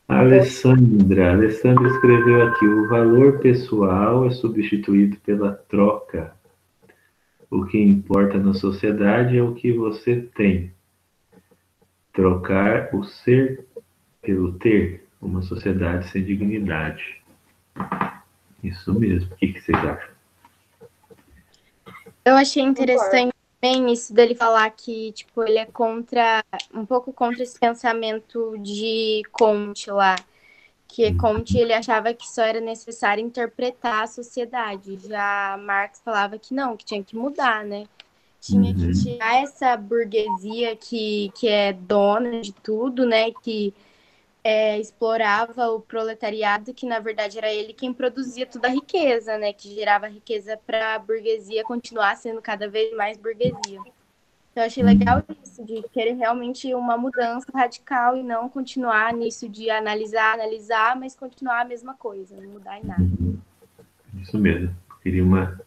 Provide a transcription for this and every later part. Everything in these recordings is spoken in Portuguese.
Alessandra escreveu aqui: o valor pessoal é substituído pela troca. O que importa na sociedade é o que você tem. Trocar o ser pelo ter, uma sociedade sem dignidade. Isso mesmo. O que vocês acham? Eu achei interessante também isso dele falar que, tipo, ele é um pouco contra esse pensamento de Comte lá. Que Comte, ele achava que só era necessário interpretar a sociedade. Já Marx falava que não, que tinha que mudar, né? Tinha que tirar essa burguesia que é dona de tudo, né? Que explorava o proletariado, que na verdade era ele quem produzia toda a riqueza, né? Que gerava riqueza para a burguesia continuar sendo cada vez mais burguesia. Eu achei legal isso, de querer realmente uma mudança radical e não continuar nisso de analisar, mas continuar a mesma coisa, não mudar em nada. Isso mesmo. Queria uma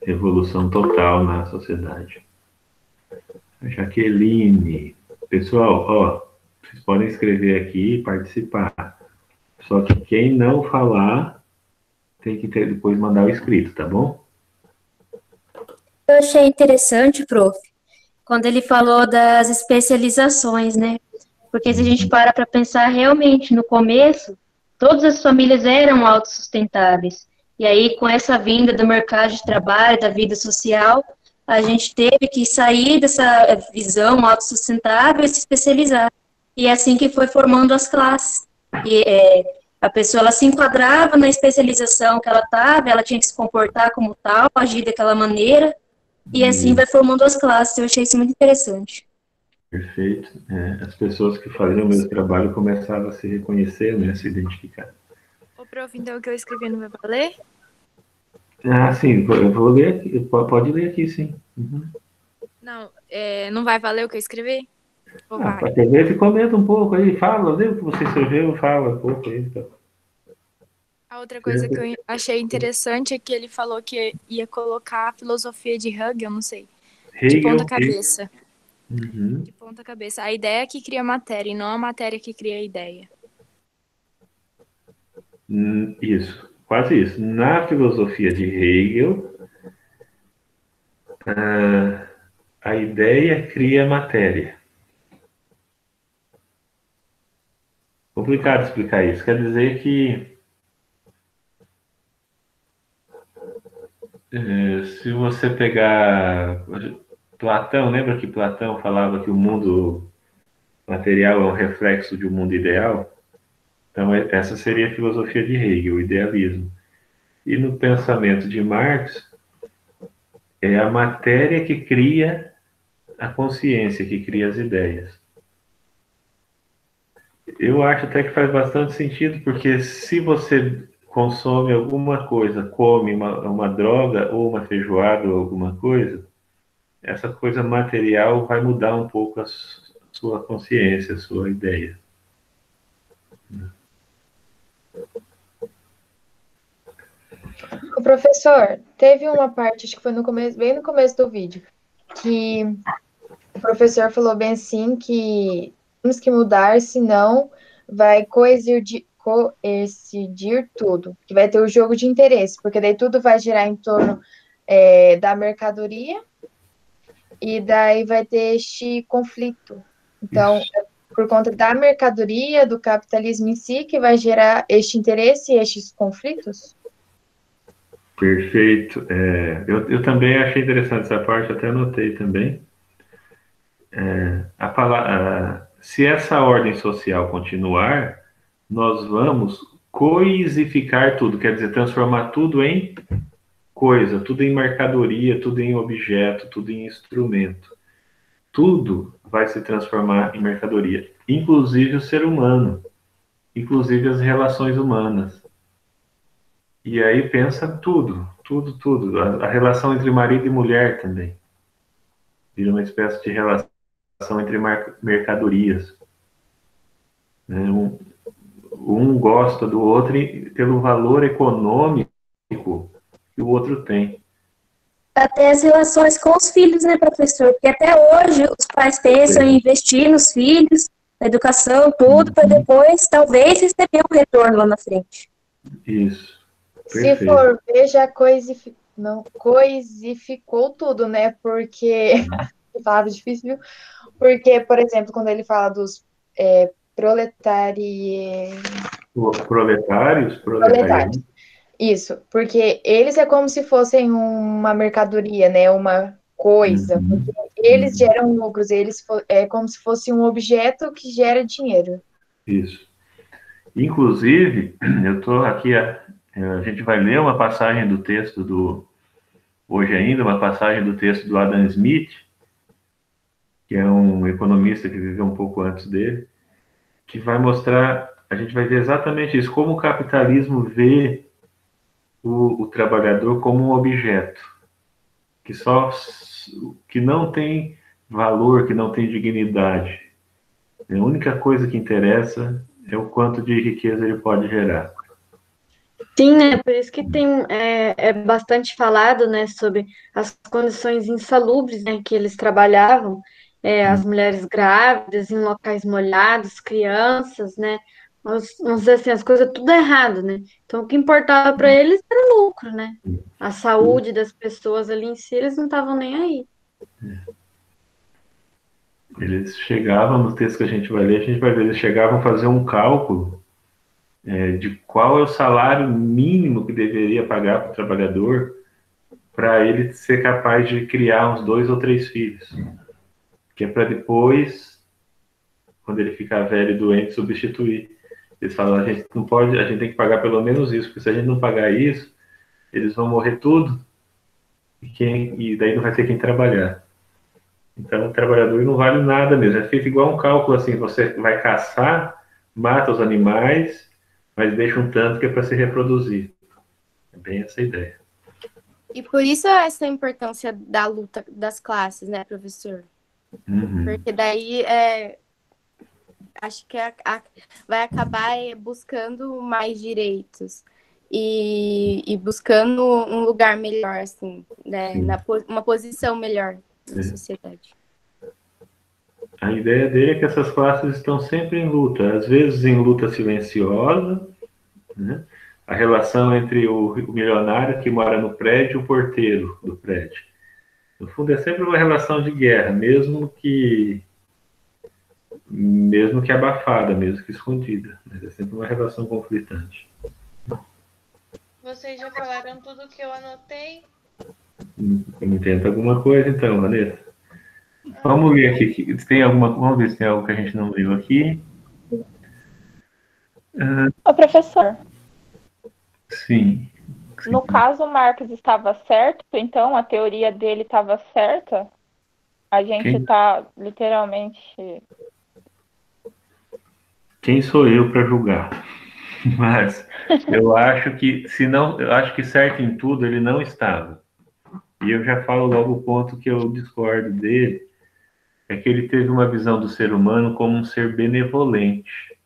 revolução total na sociedade. Jaqueline. Pessoal, ó, vocês podem escrever aqui e participar. Só que quem não falar tem que depois mandar o escrito, tá bom? Eu achei interessante, prof, quando ele falou das especializações, né? Porque se a gente para pensar realmente no começo, todas as famílias eram autossustentáveis. E aí, com essa vinda do mercado de trabalho, da vida social, a gente teve que sair dessa visão autossustentável e se especializar. E é assim que foi formando as classes. E a pessoa ela se enquadrava na especialização que ela estava, ela tinha que se comportar como tal, agir daquela maneira, e assim vai formando as classes. Eu achei isso muito interessante. Perfeito. As pessoas que faziam o mesmo trabalho começavam a se reconhecer, né, a se identificar. Ô, prof, então o que eu escrevi não vai valer? Ah, sim, eu vou ler aqui. Pode ler aqui, sim. Não, não vai valer o que eu escrevi? Para ver, comenta um pouco aí, fala, lê o que você escreveu, fala um pouco aí. Então. A outra coisa que eu achei interessante é que ele falou que ia colocar a filosofia de Hegel, não sei, de ponta cabeça. De ponta cabeça. A ideia é que cria matéria e não a matéria que cria a ideia. Isso, quase isso. Na filosofia de Hegel, a ideia cria matéria. Complicado explicar isso. Quer dizer que se você pegar Platão, lembra que Platão falava que o mundo material é um reflexo de um mundo ideal? Então, essa seria a filosofia de Hegel, o idealismo. E no pensamento de Marx, é a matéria que cria a consciência, que cria as ideias. Eu acho até que faz bastante sentido, porque se você consome alguma coisa, come uma droga ou uma feijoada ou alguma coisa, essa coisa material vai mudar um pouco a sua consciência, a sua ideia. O professor, teve uma parte, acho que foi no começo, bem no começo do vídeo, que o professor falou bem assim que temos que mudar, senão vai coincidir tudo, que vai ter o jogo de interesse, porque daí tudo vai girar em torno da mercadoria e daí vai ter este conflito. Então, por conta da mercadoria, do capitalismo em si, que vai gerar este interesse e estes conflitos? Perfeito. Eu também achei interessante essa parte, até anotei também. Se essa ordem social continuar, nós vamos coisificar tudo, quer dizer, transformar tudo em coisa, tudo em mercadoria, tudo em objeto, tudo em instrumento. Tudo vai se transformar em mercadoria, inclusive o ser humano, inclusive as relações humanas. E aí pensa tudo. A relação entre marido e mulher também. Vira uma espécie de relação entre mercadorias. Um gosta do outro pelo valor econômico que o outro tem. Até as relações com os filhos, né, professor? Porque até hoje os pais pensam em investir nos filhos a educação, tudo, para depois, talvez, receber um retorno lá na frente. Isso. Se Perfeito. for ver, já coisificou tudo, né? Porque, palavra difícil, viu? Porque, por exemplo, quando ele fala dos Proletários. Isso, porque eles é como se fossem uma mercadoria, né? Uma coisa, porque eles geram lucros, é como se fosse um objeto que gera dinheiro. Isso. Inclusive, eu estou aqui, a gente vai ler uma passagem do texto hoje ainda, uma passagem do texto do Adam Smith, que é um economista que viveu um pouco antes dele, que vai mostrar, a gente vai ver exatamente isso, como o capitalismo vê o trabalhador como um objeto, que não tem valor, que não tem dignidade. A única coisa que interessa é o quanto de riqueza ele pode gerar. Sim, né? Por isso que é bastante falado, né, sobre as condições insalubres, né, que eles trabalhavam, as mulheres grávidas, em locais molhados, crianças, né? Vamos dizer assim, as coisas tudo errado, né? Então, o que importava para eles era o lucro, né? A saúde das pessoas ali em si, eles não estavam nem aí. Eles chegavam, no texto que a gente vai ler, eles chegavam a fazer um cálculo de qual é o salário mínimo que deveria pagar para o trabalhador para ele ser capaz de criar uns 2 ou 3 filhos. Que é para depois, quando ele ficar velho e doente, substituir. Eles falam, a gente não pode, a gente tem que pagar pelo menos isso, porque se a gente não pagar isso, eles vão morrer tudo e daí não vai ter quem trabalhar. Então, o trabalhador não vale nada mesmo. É feito igual um cálculo assim: você vai caçar, mata os animais, mas deixa um tanto que é para se reproduzir. É bem essa a ideia. E por isso essa importância da luta das classes, né, professor? Porque daí acho que vai acabar buscando mais direitos e buscando um lugar melhor, assim, né, uma posição melhor na sociedade. A ideia dele é que essas classes estão sempre em luta, às vezes em luta silenciosa, né? A relação entre o milionário que mora no prédio e o porteiro do prédio. No fundo, é sempre uma relação de guerra, mesmo que abafada, mesmo que escondida. Mas é sempre uma relação conflitante. Vocês já falaram tudo que eu anotei? Inventa alguma coisa, então, Vanessa. Vamos ler aqui. Vamos ver se tem algo que a gente não leu aqui. Ô, professor. Sim. No caso, o Marx estava certo, então a teoria dele estava certa. A gente está literalmente... Quem sou eu para julgar? Mas eu acho que, eu acho que certo em tudo ele não estava. E eu já falo logo o ponto que eu discordo dele, é que ele teve uma visão do ser humano como um ser benevolente.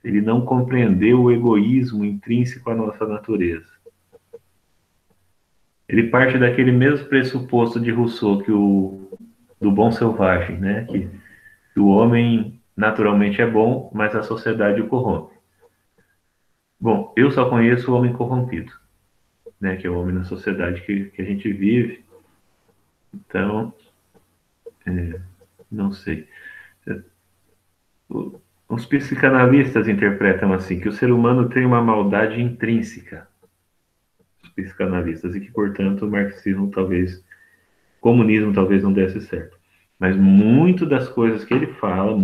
Ele não compreendeu o egoísmo intrínseco à nossa natureza. Ele parte daquele mesmo pressuposto de Rousseau, do bom selvagem, né? Que o homem naturalmente é bom, mas a sociedade o corrompe. Bom, eu só conheço o homem corrompido, né? Que é o homem na sociedade que a gente vive. Então, não sei. Os psicanalistas interpretam assim, que o ser humano tem uma maldade intrínseca. Os psicanalistas, e que, portanto, o marxismo comunismo talvez não desse certo. Mas muito das coisas que ele fala,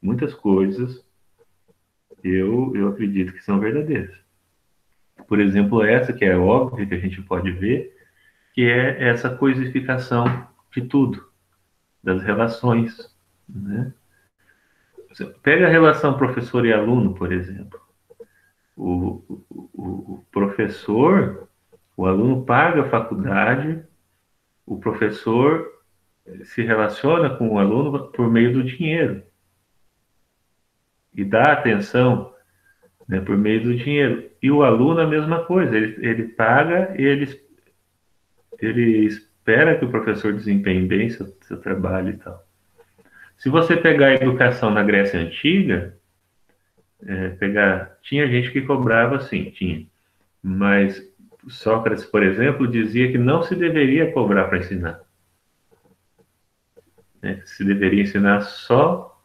muitas coisas, eu acredito que são verdadeiras. Por exemplo, essa que é óbvia, que a gente pode ver, que é essa coisificação de tudo, das relações, né? Pega a relação professor e aluno, por exemplo. O professor, o aluno paga a faculdade, o professor se relaciona com o aluno por meio do dinheiro e dá atenção, né, por meio do dinheiro. E o aluno a mesma coisa, ele paga e ele espera que o professor desempenhe bem seu trabalho e tal. Se você pegar a educação na Grécia Antiga, tinha gente que cobrava, sim, tinha. Mas Sócrates, por exemplo, dizia que não se deveria cobrar para ensinar. Né? Se deveria ensinar só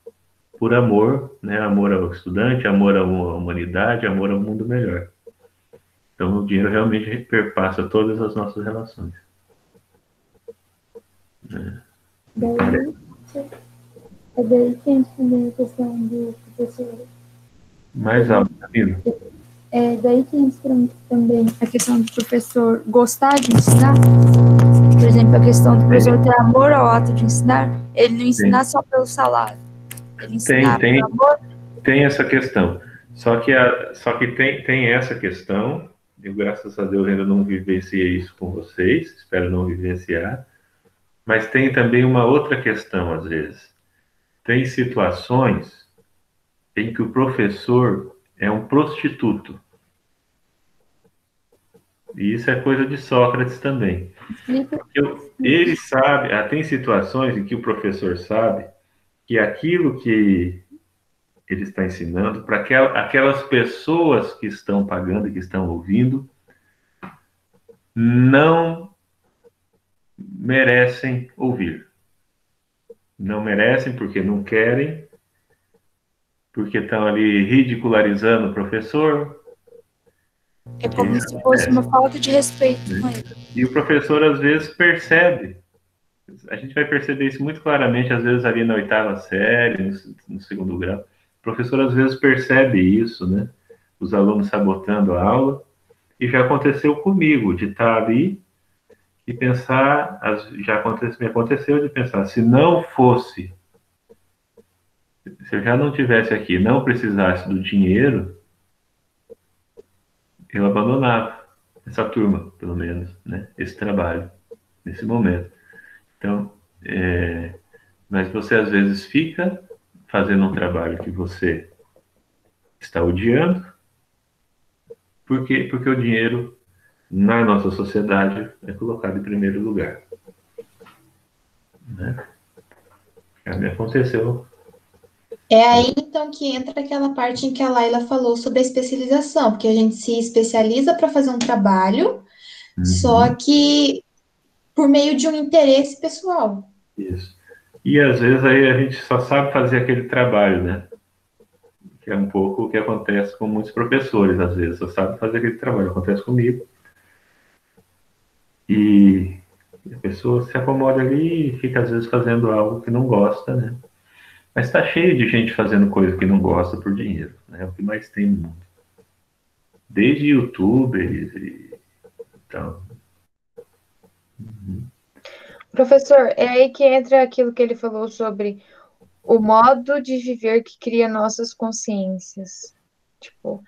por amor, né? Amor ao estudante, amor à humanidade, amor ao mundo melhor. Então, o dinheiro realmente perpassa todas as nossas relações. Daí que entra também a questão do professor. Mais alto, Camila. Daí que entra também a questão do professor gostar de ensinar. Por exemplo, a questão do professor ter amor ao ato de ensinar, ele não ensinar só pelo salário. Ele ensinar pelo amor. Tem essa questão. Só que tem essa questão. Eu, graças a Deus, ainda não vivenciei isso com vocês. Espero não vivenciar. Mas tem também uma outra questão, às vezes. Tem situações em que o professor é um prostituto. E isso é coisa de Sócrates também. Ele sabe, tem situações em que o professor sabe que aquilo que ele está ensinando, para aquelas pessoas que estão pagando e que estão ouvindo, não merecem ouvir. Não merecem porque não querem, porque estão ali ridicularizando o professor. É como se fosse uma falta de respeito com ele. E o professor, às vezes, percebe. A gente vai perceber isso muito claramente, às vezes, ali na 8ª série, no 2º grau. O professor, às vezes, percebe isso, né? Os alunos sabotando a aula. E já aconteceu comigo, de estar ali e pensar, me aconteceu de pensar, se eu já não tivesse aqui, não precisasse do dinheiro, eu abandonava essa turma, pelo menos, né? Esse trabalho, nesse momento. Então, mas você às vezes fica fazendo um trabalho que você está odiando, porque o dinheiro na nossa sociedade é colocado em primeiro lugar. Né? Já me aconteceu. É aí, então, que entra aquela parte em que a Laila falou sobre a especialização, porque a gente se especializa para fazer um trabalho, só que por meio de um interesse pessoal. Isso. E, às vezes, aí a gente só sabe fazer aquele trabalho, né? Que é um pouco o que acontece com muitos professores, às vezes. Só sabe fazer aquele trabalho. Acontece comigo. E a pessoa se acomoda ali e fica, às vezes, fazendo algo que não gosta, né? Mas está cheio de gente fazendo coisa que não gosta por dinheiro, né? É o que mais tem no mundo. Desde youtubers e tal. Professor, é aí que entra aquilo que ele falou sobre o modo de viver que cria nossas consciências. Tipo,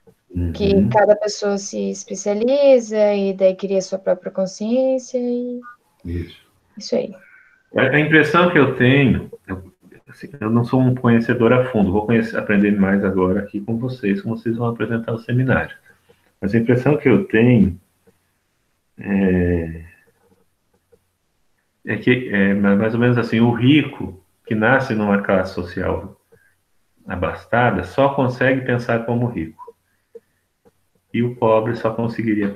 que cada pessoa se especializa e daí cria sua própria consciência e... Isso aí. A impressão que eu tenho... eu não sou um conhecedor a fundo, vou aprender mais agora aqui com vocês, como vocês vão apresentar o seminário. Mas a impressão que eu tenho é que é mais ou menos assim, o rico que nasce numa classe social abastada só consegue pensar como rico. E o pobre só conseguiria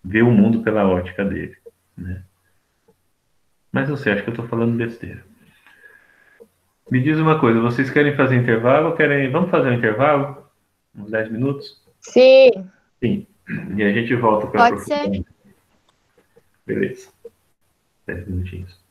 ver o mundo pela ótica dele. Né? Mas não sei, acho que eu estou falando besteira. Me diz uma coisa, vocês querem fazer intervalo ou querem... Vamos fazer um intervalo? Uns 10 minutos? Sim. Sim. E a gente volta para... Pode ser. Beleza. 10 minutinhos.